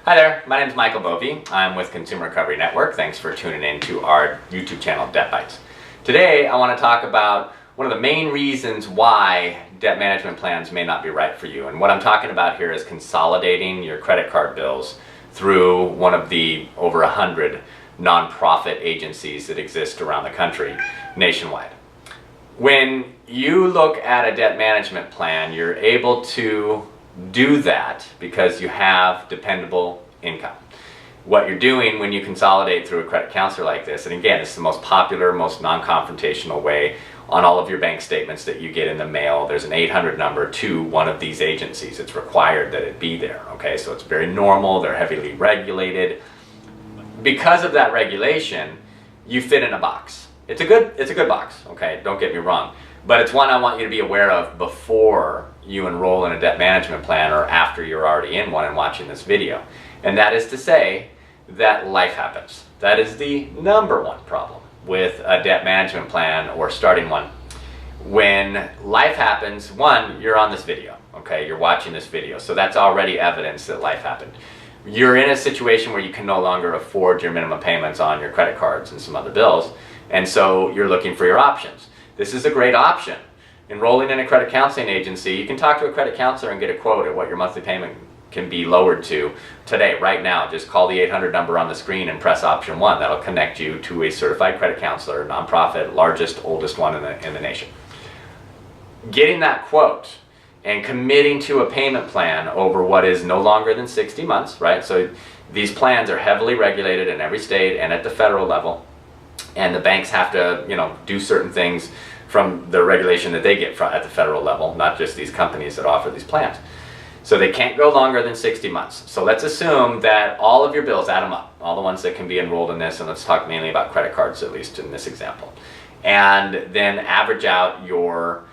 Hi there, my name is Michael Bovee. I'm with Consumer Recovery Network. Thanks for tuning in to our YouTube channel, DebtBytes. Today I want to talk about one of the main reasons why debt management plans may not be right for you. And what I'm talking about here is consolidating your credit card bills through one of the over 100 nonprofit agencies that exist around the country nationwide. When you look at a debt management plan, you're able to do that because you have dependable income. What you're doing when you consolidate through a credit counselor like this, and again, it's the most popular, most non-confrontational way on all of your bank statements that you get in the mail. There's an 800 number to one of these agencies. It's required that it be there, okay? So it's very normal, they're heavily regulated. Because of that regulation, you fit in a box. It's a good box, okay? Don't get me wrong. But it's one I want you to be aware of before you enroll in a debt management plan or after you're already in one and watching this video. And that is to say that life happens. That is the number one problem with a debt management plan or starting one. When life happens, one, you're on this video, okay? You're watching this video, so that's already evidence that life happened. You're in a situation where you can no longer afford your minimum payments on your credit cards and some other bills, and so you're looking for your options. This is a great option. Enrolling in a credit counseling agency, you can talk to a credit counselor and get a quote at what your monthly payment can be lowered to today, right now. Just call the 800 number on the screen and press option 1. That'll connect you to a certified credit counselor, nonprofit, largest, oldest one in the nation. Getting that quote and committing to a payment plan over what is no longer than 60 months, right? So these plans are heavily regulated in every state and at the federal level. And the banks have to, do certain things from the regulation that they get at the federal level, not just these companies that offer these plans. So they can't go longer than 60 months. So let's assume that all of your bills, add them up, all the ones that can be enrolled in this, and let's talk mainly about credit cards, at least in this example. And then average out your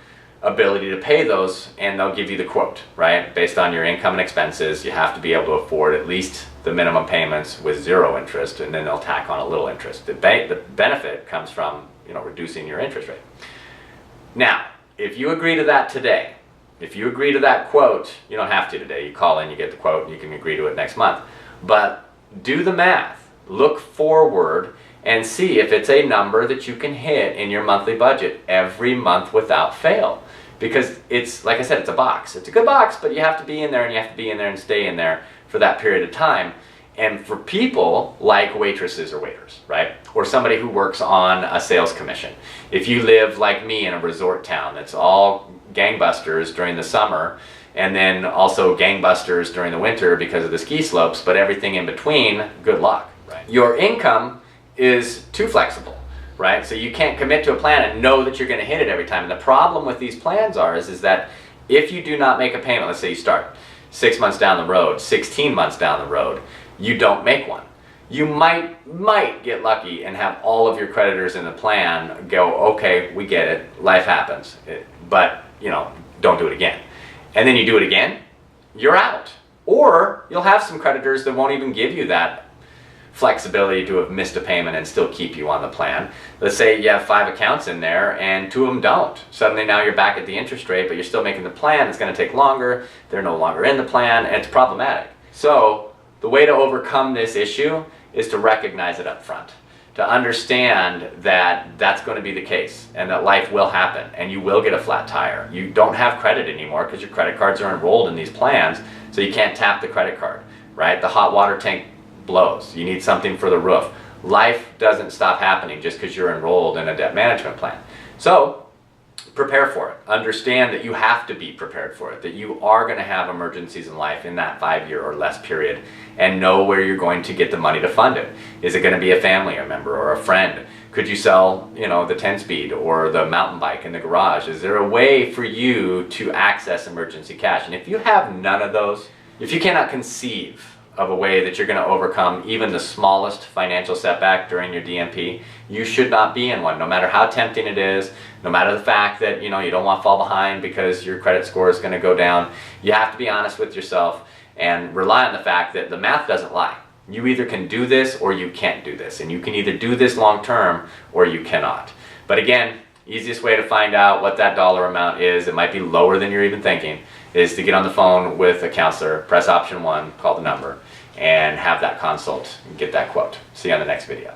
ability to pay those, and they'll give you the quote, right? Based on your income and expenses, you have to be able to afford at least the minimum payments with 0 interest, and then they'll tack on a little interest. The benefit comes from reducing your interest rate. Now, if you agree to that today, if you agree to that quote, you don't have to today. You call in, you get the quote, and you can agree to it next month. But do the math. Look forward and see if it's a number that you can hit in your monthly budget every month without fail. Because it's, like I said, it's a box. It's a good box, but you have to be in there, and you have to be in there and stay in there for that period of time. And for people like waitresses or waiters, right? Or somebody who works on a sales commission. If you live like me in a resort town that's all gangbusters during the summer, and then also gangbusters during the winter because of the ski slopes, but everything in between, good luck, right? Your income is too flexible, right? So you can't commit to a plan and know that you're going to hit it every time. And the problem with these plans is that if you do not make a payment, let's say you start 6 months down the road, 16 months down the road, you don't make one. You might get lucky and have all of your creditors in the plan go, okay, we get it, life happens, but don't do it again. And then you do it again, you're out. Or you'll have some creditors that won't even give you that flexibility to have missed a payment and still keep you on the plan. Let's say you have 5 accounts in there and 2 of them don't. Suddenly now you're back at the interest rate, but you're still making the plan. It's going to take longer. They're no longer in the plan, and it's problematic. So the way to overcome this issue is to recognize it up front, to understand that that's going to be the case and that life will happen and you will get a flat tire. You don't have credit anymore because your credit cards are enrolled in these plans, so you can't tap the credit card, right? The hot water tank blows. You need something for the roof. Life doesn't stop happening just because you're enrolled in a debt management plan. So prepare for it. Understand that you have to be prepared for it, that you are going to have emergencies in life in that 5-year or less period, and know where you're going to get the money to fund it. Is it going to be a family member or a friend? Could you sell, the 10-speed or the mountain bike in the garage? Is there a way for you to access emergency cash? And if you have none of those, if you cannot conceive of a way that you're going to overcome even the smallest financial setback during your DMP, you should not be in one, no matter how tempting it is, no matter the fact that you don't want to fall behind because your credit score is going to go down. You have to be honest with yourself and rely on the fact that the math doesn't lie. You either can do this or you can't do this, and you can either do this long term or you cannot. But again, easiest way to find out what that dollar amount is, it might be lower than you're even thinking, is to get on the phone with a counselor, press option 1, call the number, and have that consult and get that quote. See you on the next video.